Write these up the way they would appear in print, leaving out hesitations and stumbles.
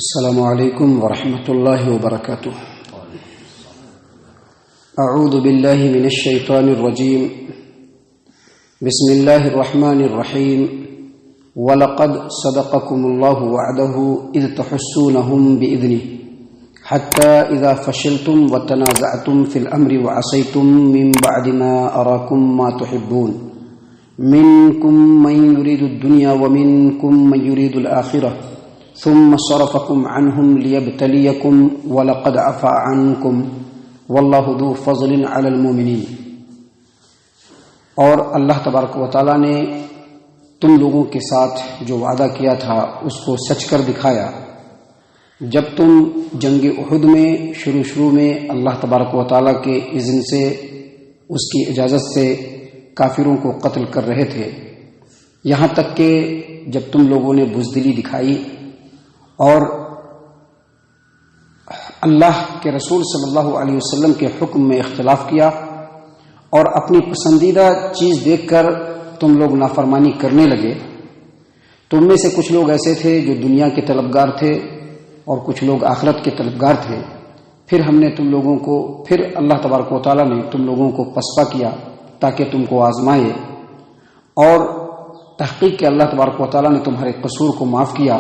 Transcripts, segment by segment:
السلام علیکم ورحمۃ اللہ وبرکاتہ. اعوذ باللہ من الشیطان الرجیم. بسم اللہ الرحمن الرحیم. وَلَقَدْ صَدَقَكُمُ اللَّهُ وَعْدَهُ إِذْ تَحُسُّونَهُمْ بِإِذْنِهِ حَتَّى إِذَا فَشِلْتُمْ وَتَنَازَعْتُمْ فِي الْأَمْرِ وَعَصَيْتُمْ مِنْ بَعْدِ مَا أَرَاكُمْ مَا تُحِبُّونَ مِنْكُمْ مَنْ يُرِيدُ الدُّنْيَا وَمِنْكُمْ مَنْ يُرِيدُ الْآخِرَةَ ثم صرفكم عنهم ليبتليكم ولقد عفا عنكم والله ذو فضل على المؤمنين. اور اللہ تبارک و تعالی نے تم لوگوں کے ساتھ جو وعدہ کیا تھا اس کو سچ کر دکھایا جب تم جنگ احد میں شروع میں اللہ تبارک و تعالی کے اذن سے اس کی اجازت سے کافروں کو قتل کر رہے تھے، یہاں تک کہ جب تم لوگوں نے بزدلی دکھائی اور اللہ کے رسول صلی اللہ علیہ وسلم کے حکم میں اختلاف کیا اور اپنی پسندیدہ چیز دیکھ کر تم لوگ نافرمانی کرنے لگے. تم میں سے کچھ لوگ ایسے تھے جو دنیا کے طلبگار تھے اور کچھ لوگ آخرت کے طلبگار تھے. پھر ہم نے تم لوگوں کو پھر اللہ تبارک و تعالیٰ نے تم لوگوں کو پسپا کیا تاکہ تم کو آزمائے، اور تحقیق کہ اللہ تبارک و تعالیٰ نے تمہارے قصور کو معاف کیا،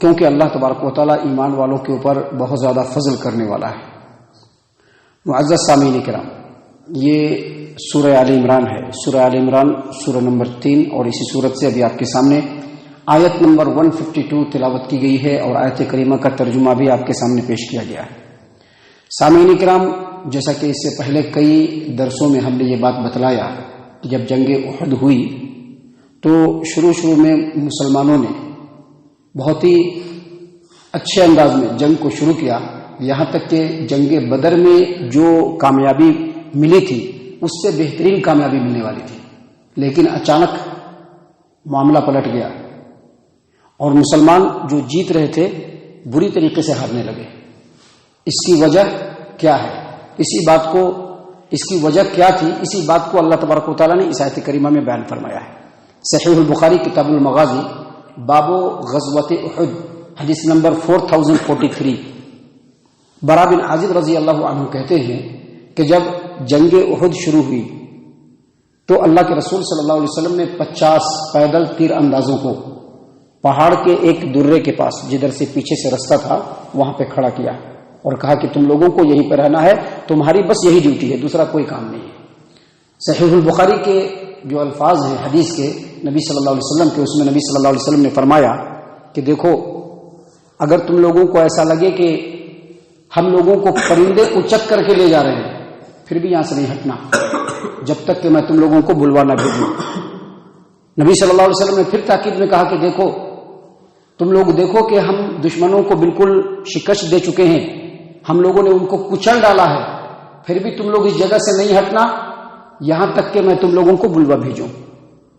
کیونکہ اللہ تبارک و تعالیٰ ایمان والوں کے اوپر بہت زیادہ فضل کرنے والا ہے. معزز سامعین کرام، یہ سورہ آل عمران ہے. سورہ آل عمران سورہ نمبر 3، اور اسی صورت سے ابھی آپ کے سامنے آیت نمبر 152 تلاوت کی گئی ہے اور آیت کریمہ کا ترجمہ بھی آپ کے سامنے پیش کیا گیا ہے. سامعین کرام، جیسا کہ اس سے پہلے کئی درسوں میں ہم نے یہ بات بتلایا کہ جب جنگ احد ہوئی تو شروع میں مسلمانوں نے بہت ہی اچھے انداز میں جنگ کو شروع کیا، یہاں تک کہ جنگ بدر میں جو کامیابی ملی تھی اس سے بہترین کامیابی ملنے والی تھی، لیکن اچانک معاملہ پلٹ گیا اور مسلمان جو جیت رہے تھے بری طریقے سے ہارنے لگے. اس کی وجہ کیا ہے؟ اس کی وجہ کیا تھی؟ اسی بات کو اللہ تبارک و تعالیٰ نے اس آیت کریمہ میں بیان فرمایا ہے. صحیح البخاری کتاب المغازی باب غزوۃ احد حدیث نمبر 4043. برا بن عازب رضی اللہ عنہ کہتے ہیں کہ جب جنگ احد شروع ہوئی تو اللہ کے رسول صلی اللہ علیہ وسلم نے 50 پیدل تیر اندازوں کو پہاڑ کے ایک درے کے پاس، جدھر سے پیچھے سے رستہ تھا، وہاں پہ کھڑا کیا اور کہا کہ تم لوگوں کو یہیں پہ رہنا ہے، تمہاری بس یہی ڈیوٹی ہے، دوسرا کوئی کام نہیں ہے. صحیح البخاری کے جو الفاظ ہیں حدیث کے نبی صلی اللہ علیہ وسلم کے، اس میں نبی صلی اللہ علیہ وسلم نے فرمایا کہ دیکھو، اگر تم لوگوں کو ایسا لگے کہ ہم لوگوں کو پرندے اچک کر کے لے جا رہے ہیں، پھر بھی یہاں سے نہیں ہٹنا جب تک کہ میں تم لوگوں کو بلوا نہ بھیجوں. نبی صلی اللہ علیہ وسلم نے پھر تاکید میں کہا کہ دیکھو، تم لوگ دیکھو کہ ہم دشمنوں کو بالکل شکست دے چکے ہیں، ہم لوگوں نے ان کو کچل ڈالا ہے، پھر بھی تم لوگ اس جگہ سے نہیں ہٹنا یہاں تک کہ میں تم لوگوں کو بلوا بھیجوں.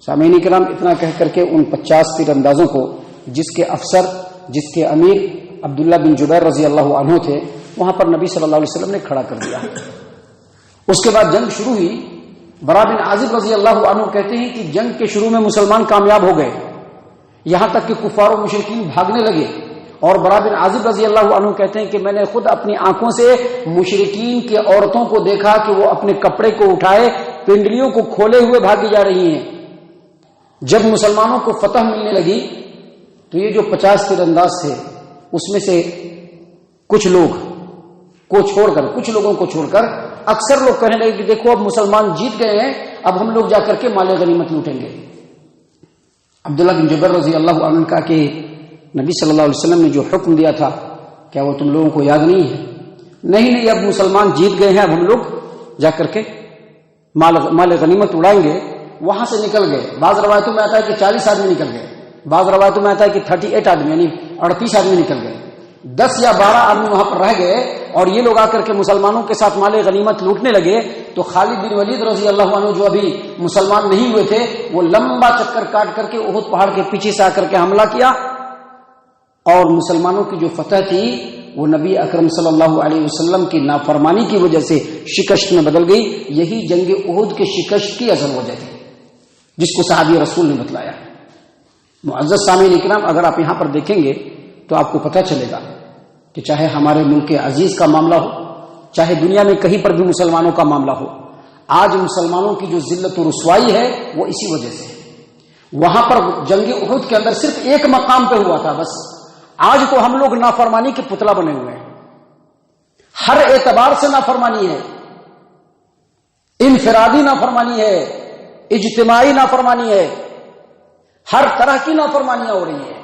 سامعین کرام، اتنا کہہ کر کے ان 50 تیر اندازوں کو، جس کے افسر، جس کے امیر عبداللہ بن جبیر رضی اللہ عنہ تھے، وہاں پر نبی صلی اللہ علیہ وسلم نے کھڑا کر دیا. اس کے بعد جنگ شروع ہوئی. برا بن عازب رضی اللہ عنہ کہتے ہیں کہ جنگ کے شروع میں مسلمان کامیاب ہو گئے، یہاں تک کہ کفار و مشرکین بھاگنے لگے. اور برا بن عازب رضی اللہ عنہ کہتے ہیں کہ میں نے خود اپنی آنکھوں سے مشرکین کی عورتوں کو دیکھا کہ وہ اپنے کپڑے کو اٹھائے پنڈلیوں کو کھولے ہوئے بھاگی جا رہی ہیں. جب مسلمانوں کو فتح ملنے لگی تو یہ جو 50 تیر انداز تھے اس میں سے کچھ لوگوں کو چھوڑ کر اکثر لوگ کہنے لگے کہ دیکھو، اب مسلمان جیت گئے ہیں، اب ہم لوگ جا کر کے مال غنیمت لوٹیں گے. عبداللہ بن جبیر رضی اللہ عنہ کا کہ نبی صلی اللہ علیہ وسلم نے جو حکم دیا تھا کیا وہ تم لوگوں کو یاد نہیں ہے؟ نہیں، اب مسلمان جیت گئے ہیں، اب ہم لوگ جا کر کے مال غنیمت اڑائیں گے. وہاں سے نکل گئے. بعض روایتوں میں آتا ہے کہ 40 آدمی نکل گئے، بعض روایتوں میں آتا ہے کہ 38 آدمی یعنی 38 آدمی نکل گئے. 10 یا 12 آدمی وہاں پر رہ گئے اور یہ لوگ آ کر کے مسلمانوں کے ساتھ مال غنیمت لوٹنے لگے. تو خالد بن ولید رضی اللہ عنہ جو ابھی مسلمان نہیں ہوئے تھے، وہ لمبا چکر کاٹ کر کے احد پہاڑ کے پیچھے سے آ کر کے حملہ کیا، اور مسلمانوں کی جو فتح تھی وہ نبی اکرم صلی اللہ علیہ وسلم کی نافرمانی کی وجہ سے شکست میں بدل گئی. یہی جنگ احد کے شکست کی اصل وجہ تھی جس کو صحابی رسول نے بتلایا. معزز سامعین کرام، اگر آپ یہاں پر دیکھیں گے تو آپ کو پتہ چلے گا کہ چاہے ہمارے ملک عزیز کا معاملہ ہو، چاہے دنیا میں کہیں پر بھی مسلمانوں کا معاملہ ہو، آج مسلمانوں کی جو ذلت و رسوائی ہے وہ اسی وجہ سے ہے۔ وہاں پر جنگ احد کے اندر صرف ایک مقام پہ ہوا تھا بس، آج تو ہم لوگ نافرمانی کے پتلا بنے ہوئے ہیں، ہر اعتبار سے نافرمانی ہے، انفرادی نافرمانی ہے، اجتماعی نافرمانی ہے، ہر طرح کی نافرمانیاں ہو رہی ہیں۔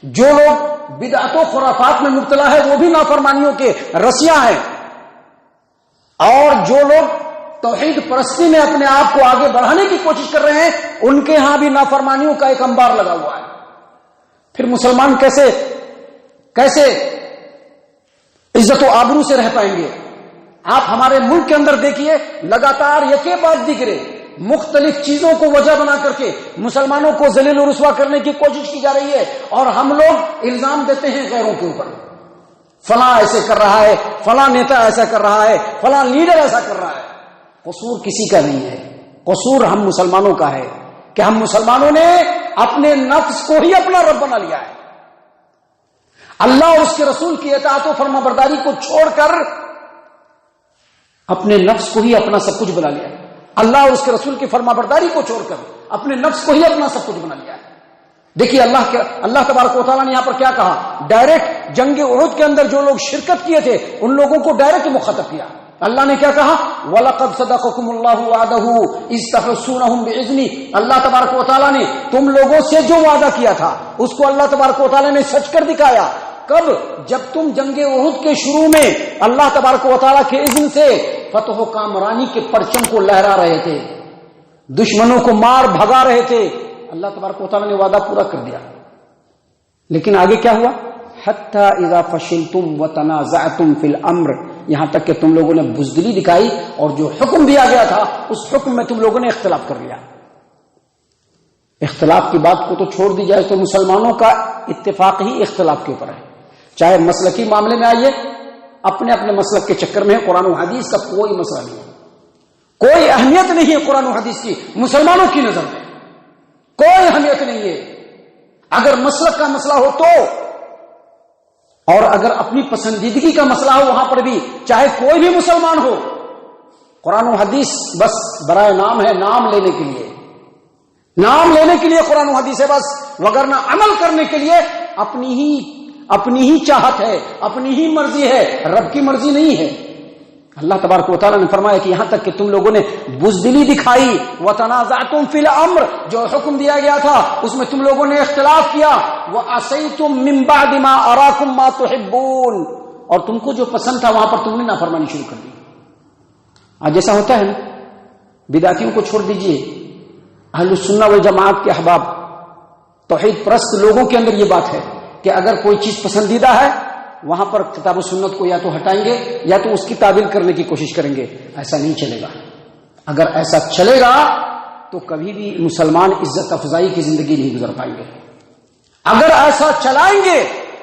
جو لوگ بدعت و خرافات میں مبتلا ہے وہ بھی نافرمانیوں کے رسیاں ہیں، اور جو لوگ توحید پرستی میں اپنے آپ کو آگے بڑھانے کی کوشش کر رہے ہیں ان کے ہاں بھی نافرمانیوں کا ایک انبار لگا ہوا ہے۔ پھر مسلمان کیسے عزت و آبرو سے رہ پائیں گے؟ آپ ہمارے ملک کے اندر دیکھیے، لگاتار یکے بعد دیگرے مختلف چیزوں کو وجہ بنا کر کے مسلمانوں کو ذلیل و رسوا کرنے کی کوشش کی جا رہی ہے، اور ہم لوگ الزام دیتے ہیں غیروں کے اوپر، فلاں ایسے کر رہا ہے، فلاں نیتا ایسا کر رہا ہے، فلاں لیڈر ایسا کر رہا ہے۔ قصور کسی کا نہیں ہے، قصور ہم مسلمانوں کا ہے کہ ہم مسلمانوں نے اپنے نفس کو ہی اپنا رب بنا لیا ہے۔ اللہ اور اس کے رسول کی اطاعت و فرما برداری کو چھوڑ کر اپنے نفس کو ہی اپنا سب کچھ بنا لیا ہے۔ اللہ اور اس کے رسول کی فرما برداری کو چھوڑ کر اپنے نفس کو ہی اپنا سب کچھ بنا لیا ہے۔ دیکھیے اللہ تبارک و تعالیٰ نے یہاں پر کیا کہا، ڈائریکٹ جنگ احد کے اندر جو لوگ شرکت کیے تھے ان لوگوں کو ڈائریکٹ مخاطب کیا۔ اللہ نے کیا کہا، وَلَقَدْ صَدَقَكُمُ اللَّهُ وَعْدَهُ إِذْ تَحُسُّونَهُمْ بِإِذْنِهِ، اللہ تبارک و تعالیٰ نے تم لوگوں سے جو وعدہ کیا تھا اس کو اللہ تبارک و تعالیٰ نے سچ کر دکھایا۔ کب؟ جب تم جنگ احد کے شروع میں اللہ تبارک و تعالیٰ کے اذن سے فتح و کامرانی کے پرچم کو لہرا رہے تھے، دشمنوں کو مار بھگا رہے تھے، اللہ تبارک و تعالیٰ نے وعدہ پورا کر دیا۔ لیکن آگے کیا ہوا، حتی اذا فشلتم وتنازعتم فی الامر، یہاں تک کہ تم لوگوں نے بزدلی دکھائی اور جو حکم دیا گیا تھا اس حکم میں تم لوگوں نے اختلاف کر لیا۔ اختلاف کی بات کو تو چھوڑ دی جائے تو مسلمانوں کا اتفاق ہی اختلاف کے اوپر ہے، چاہے مسلکی معاملے میں آئیے، اپنے اپنے مسلک کے چکر میں قرآن و حدیث کا کوئی مسئلہ نہیں ہے، کوئی اہمیت نہیں ہے قرآن و حدیث کی، مسلمانوں کی نظر میں کوئی اہمیت نہیں ہے۔ اگر مسلک کا مسئلہ ہو تو، اور اگر اپنی پسندیدگی کا مسئلہ ہو وہاں پر بھی چاہے کوئی بھی مسلمان ہو، قرآن و حدیث بس برائے نام ہے، نام لینے کے لیے، نام لینے کے لیے قرآن و حدیث ہے بس، وگرنہ عمل کرنے کے لیے اپنی ہی چاہت ہے، اپنی ہی مرضی ہے، رب کی مرضی نہیں ہے۔ اللہ تبارک و تعالیٰ نے فرمایا کہ یہاں تک کہ تم لوگوں نے بزدلی دکھائی، وتنازعتم فی الامر، جو حکم دیا گیا تھا اس میں تم لوگوں نے اختلاف کیا، وعصیتم من بعد ما اراکم ما تحبون، اور تم کو جو پسند تھا وہاں پر تم نے نافرمانی شروع کر دی۔ آج جیسا ہوتا ہے نا، بدعتیوں کو چھوڑ دیجئے، اہل السنہ والجماعت کے احباب توحید پرست لوگوں کے اندر یہ بات ہے کہ اگر کوئی چیز پسندیدہ ہے وہاں پر کتاب و سنت کو یا تو ہٹائیں گے یا تو اس کی تعبیر کرنے کی کوشش کریں گے۔ ایسا نہیں چلے گا، اگر ایسا چلے گا تو کبھی بھی مسلمان عزت افزائی کی زندگی نہیں گزر پائیں گے۔ اگر ایسا چلائیں گے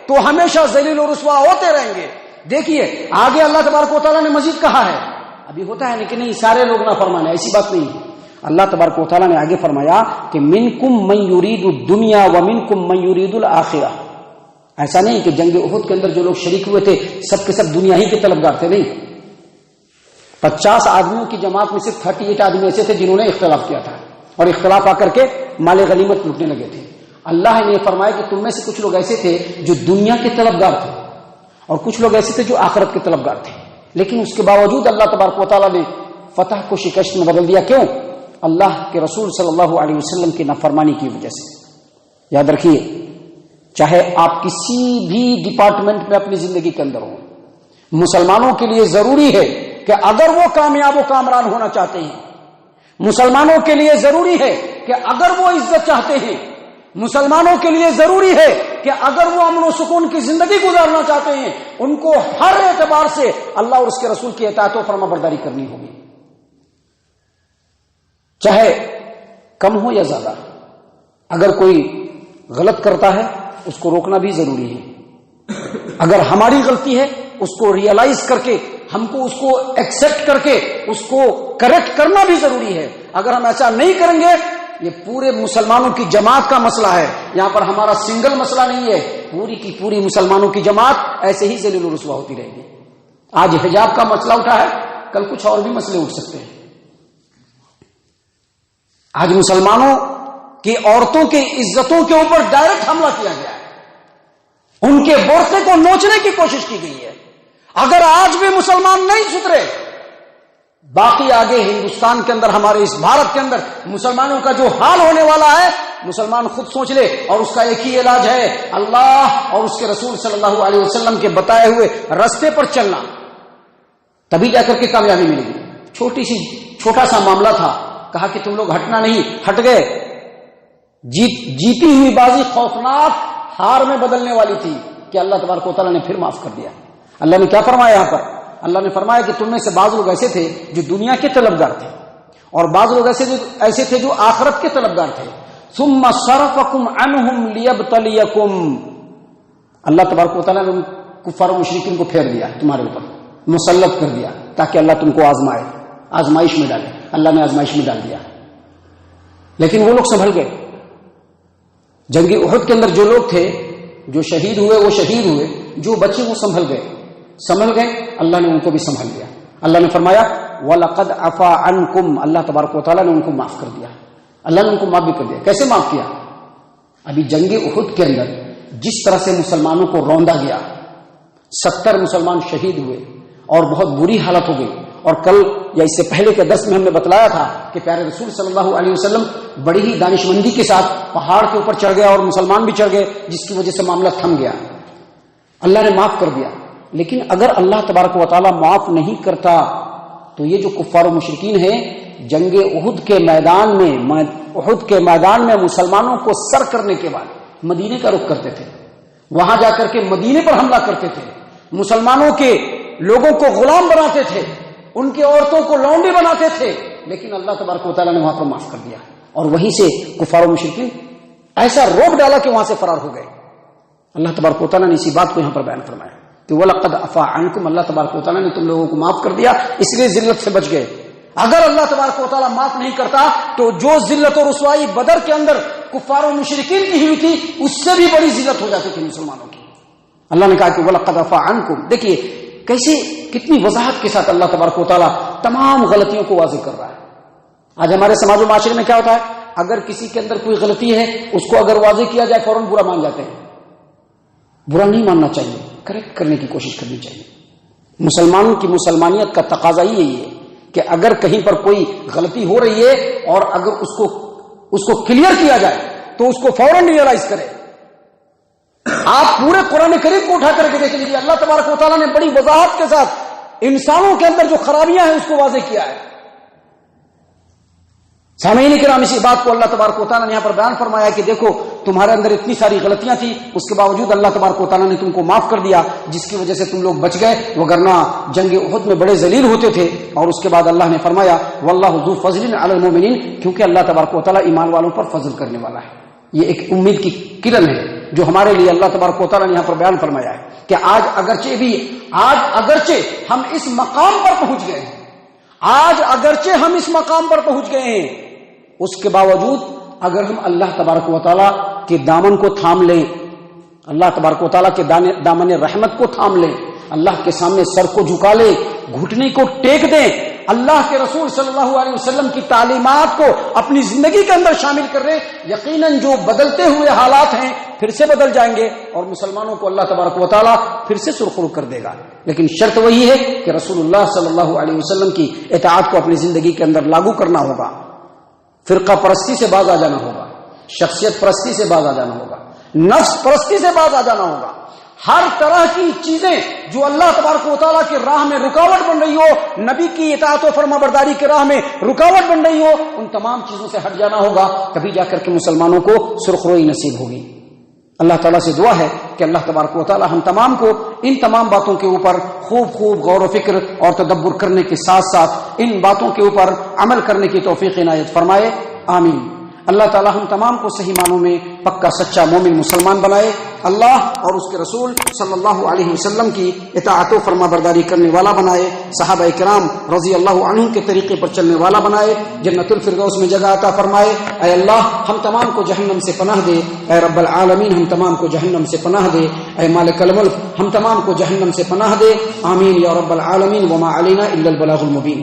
تو ہمیشہ ذلیل و رسوا ہوتے رہیں گے۔ دیکھیے آگے اللہ تبارک و تعالیٰ نے مزید کہا ہے، ابھی ہوتا ہے لیکن نہیں سارے لوگ نافرمان ہیں، ایسی بات نہیں ہے۔ اللہ تبارک و تعالیٰ نے آگے فرمایا کہ منکم من یرید الدنیا ومنکم من یرید الآخرہ، ایسا نہیں کہ جنگ احد کے اندر جو لوگ شریک ہوئے تھے سب کے سب دنیا ہی کے طلبگار تھے، نہیں، 50 آدمیوں کی جماعت میں صرف 38 آدمی ایسے تھے جنہوں نے اختلاف کیا تھا، اور اختلاف آ کر کے مال غنیمت لوٹنے لگے تھے۔ اللہ نے فرمایا کہ تم میں سے کچھ لوگ ایسے تھے جو دنیا کے طلبگار تھے اور کچھ لوگ ایسے تھے جو آخرت کے طلبگار تھے، لیکن اس کے باوجود اللہ تبارک و تعالیٰ نے فتح کو شکست میں بدل دیا۔ کیوں؟ اللہ کے رسول صلی اللہ علیہ وسلم کی نافرمانی کی وجہ سے۔ یاد رکھیے، چاہے آپ کسی بھی ڈپارٹمنٹ میں اپنی زندگی کے اندر ہوں، مسلمانوں کے لیے ضروری ہے کہ اگر وہ کامیاب و کامران ہونا چاہتے ہیں، مسلمانوں کے لیے ضروری ہے کہ اگر وہ عزت چاہتے ہیں، مسلمانوں کے لیے ضروری ہے کہ اگر وہ امن و سکون کی زندگی گزارنا چاہتے ہیں، ان کو ہر اعتبار سے اللہ اور اس کے رسول کی اطاعت و فرما برداری کرنی ہوگی، چاہے کم ہو یا زیادہ۔ اگر کوئی غلط کرتا ہے اس کو روکنا بھی ضروری ہے، اگر ہماری غلطی ہے اس کو ریئلائز کر کے ہم کو اس کو ایکسپٹ کر کے اس کو کریکٹ کرنا بھی ضروری ہے۔ اگر ہم ایسا نہیں کریں گے، یہ پورے مسلمانوں کی جماعت کا مسئلہ ہے، یہاں پر ہمارا سنگل مسئلہ نہیں ہے، پوری کی پوری مسلمانوں کی جماعت ایسے ہی ذلیل و رسوا ہوتی رہے گی. آج حجاب کا مسئلہ اٹھا ہے، کل کچھ اور بھی مسئلے اٹھ سکتے ہیں. آج مسلمانوں کی عورتوں کی عزتوں کے اوپر ڈائریکٹ حملہ کیا گیا ہے، ان کے برقعے کو نوچنے کی کوشش کی گئی ہے. اگر آج بھی مسلمان نہیں سدھرے، باقی آگے ہندوستان کے اندر، ہمارے اس بھارت کے اندر مسلمانوں کا جو حال ہونے والا ہے، مسلمان خود سوچ لے. اور اس کا ایک ہی علاج ہے، اللہ اور اس کے رسول صلی اللہ علیہ وسلم کے بتائے ہوئے راستے پر چلنا، تبھی جا کر کے کامیابی ملے گی. چھوٹا سا معاملہ تھا، کہا کہ تم لوگ ہٹنا نہیں، ہٹ گئے. جیتی ہوئی بازی خوفناک ہار میں بدلنے والی تھی کہ اللہ تبارک و تعالیٰ نے پھر معاف کر دیا. اللہ نے کیا فرمایا یہاں پر؟ اللہ نے فرمایا کہ تم میں سے بعض لوگ ایسے تھے جو دنیا کے طلبگار تھے، اور بعض لوگ ایسے تھے جو آخرت کے طلبگار تھے. ثم صرفکم عنہم لیبتلیکم، اللہ تبارک و تعالیٰ نے کفار و مشرکین کو پھیر دیا، تمہارے اوپر مسلط کر دیا تاکہ اللہ تم کو آزمائے، آزمائش میں ڈالے. اللہ نے آزمائش میں ڈال دیا، لیکن وہ لوگ سنبھل گئے. جنگ احد کے اندر جو لوگ تھے، جو شہید ہوئے وہ شہید ہوئے، جو بچے وہ سنبھل گئے. اللہ نے ان کو بھی سنبھال لیا. اللہ نے فرمایا وَلَقَدْ عَفَا عَنْكُمْ، اللہ تبارک و تعالیٰ نے ان کو معاف کر دیا. اللہ نے ان کو معاف بھی کر دیا. کیسے معاف کیا؟ ابھی جنگ احد کے اندر جس طرح سے مسلمانوں کو روندا گیا، 70 مسلمان شہید ہوئے اور بہت بری حالت ہو گئی. اور کل یا اس سے پہلے کے درس میں ہم نے بتلایا تھا کہ پیارے رسول صلی اللہ علیہ وسلم بڑی ہی دانش مندی کے ساتھ پہاڑ کے اوپر چڑھ گیا اور مسلمان بھی چڑھ گئے، جس کی وجہ سے معاملہ تھم گیا. اللہ نے معاف کر دیا. لیکن اگر اللہ تبارک و تعالیٰ معاف نہیں کرتا تو یہ جو کفار و مشرکین ہیں، جنگ احد کے میدان میں مسلمانوں کو سر کرنے کے بعد مدینے کا رخ کرتے تھے، وہاں جا کر کے مدینے پر حملہ کرتے تھے، مسلمانوں کے لوگوں کو غلام بناتے تھے، ان کی عورتوں کو لونڈی بناتے تھے. لیکن اللہ تبارک و تعالیٰ نے وہاں پر معاف کر دیا، اور وہیں سے کفار و مشرکین ایسا روب ڈالا کہ وہاں سے فرار ہو گئے. اللہ تبارک و تعالیٰ نے اسی بات کو یہاں پر بیان فرمایا کہ وَلَقَدْ عَفَا عَنْكُمْ، اللہ تبارک و تعالیٰ نے تم لوگوں کو معاف کر دیا، اس لیے ذلت سے بچ گئے. اگر اللہ تبارک و تعالیٰ معاف نہیں کرتا تو جو ذلت و رسوائی بدر کے اندر کفار و مشرکین کی ہوئی تھی، اس سے بھی بڑی ذلت ہو جاتی تھی مسلمانوں کی. اللہ نے کہا کہ وَلَقَدْ عَفَا عَنْكُمْ. دیکھیے کیسے، کتنی وضاحت کے ساتھ اللہ تبارک و تعالیٰ تمام غلطیوں کو واضح کر رہا ہے. آج ہمارے سماج و معاشرے میں کیا ہوتا ہے، اگر کسی کے اندر کوئی غلطی ہے، اس کو اگر واضح کیا جائے فوراً برا مان جاتے ہیں. برا نہیں ماننا چاہیے، کریکٹ کرنے کی کوشش کرنی چاہیے. مسلمانوں کی مسلمانیت کا تقاضا ہی یہی ہے کہ اگر کہیں پر کوئی غلطی ہو رہی ہے اور اگر اس کو کلیئر کیا جائے تو اس کو فوراً ریئلائز کرے. آپ پورے قرآن کریم کو اٹھا کر کے دیکھ لیجیے، اللہ تبارک و تعالیٰ نے بڑی وضاحت کے ساتھ انسانوں کے اندر جو خرابیاں ہیں اس کو واضح کیا ہے. سامعین کرام، اسی بات کو اللہ تبارک و تعالیٰ نے یہاں پر بیان فرمایا کہ دیکھو تمہارے اندر اتنی ساری غلطیاں تھیں، اس کے باوجود اللہ تبارک و تعالیٰ نے تم کو معاف کر دیا، جس کی وجہ سے تم لوگ بچ گئے، وگرنہ جنگ احد میں بڑے ذلیل ہوتے تھے. اور اس کے بعد اللہ نے فرمایا واللہ ذو فضل علی المؤمنین، کیونکہ اللہ تبارک و تعالیٰ ایمان والوں پر فضل کرنے والا ہے. یہ ایک امید کی کرن ہے جو ہمارے لیے اللہ تبارک و تعالیٰ نے یہاں پر بیان فرمایا ہے کہ آج اگرچہ ہم اس مقام پر پہنچ گئے ہیں، اس کے باوجود اگر ہم اللہ تبارک و تعالیٰ کے دامن کو تھام لیں، اللہ تبارک و تعالیٰ کے دامن رحمت کو تھام لیں، اللہ کے سامنے سر کو جھکا لیں، گھٹنے کو ٹیک دیں، اللہ کے رسول صلی اللہ علیہ وسلم کی تعلیمات کو اپنی زندگی کے اندر شامل کر رہے، یقیناً جو بدلتے ہوئے حالات ہیں پھر سے بدل جائیں گے اور مسلمانوں کو اللہ تبارک و تعالیٰ پھر سے سرخرو کر دے گا. لیکن شرط وہی ہے کہ رسول اللہ صلی اللہ علیہ وسلم کی اطاعت کو اپنی زندگی کے اندر لاگو کرنا ہوگا، فرقہ پرستی سے باز آ جانا ہوگا، شخصیت پرستی سے باز آ جانا ہوگا، نفس پرستی سے باز آ جانا ہوگا. ہر طرح کی چیزیں جو اللہ تبارک و تعالیٰ کی راہ میں رکاوٹ بن رہی ہو، نبی کی اطاعت و فرما برداری کی راہ میں رکاوٹ بن رہی ہو، ان تمام چیزوں سے ہٹ جانا ہوگا، تبھی جا کر کے مسلمانوں کو سرخروئی نصیب ہوگی. اللہ تعالیٰ سے دعا ہے کہ اللہ تبارک و تعالیٰ ہم تمام کو ان تمام باتوں کے اوپر خوب غور و فکر اور تدبر کرنے کے ساتھ ساتھ ان باتوں کے اوپر عمل کرنے کی توفیق عنایت فرمائے. آمین. اللہ تعالی ہم تمام کو صحیح معنوں میں پکا سچا مومن مسلمان بنائے، اللہ اور اس کے رسول صلی اللہ علیہ وسلم کی اطاعت و فرما برداری کرنے والا بنائے، صحابہ کرام رضی اللہ عنہم کے طریقے پر چلنے والا بنائے، جنت الفردوس میں جگہ عطا فرمائے۔ اے اللہ ہم تمام کو جہنم سے پناہ دے، اے رب العالمین ہم تمام کو جہنم سے پناہ دے، اے مالک الملک ہم تمام کو جہنم سے پناہ دے، آمین یا رب العالمین، وما علینا الا البلاغ المبین۔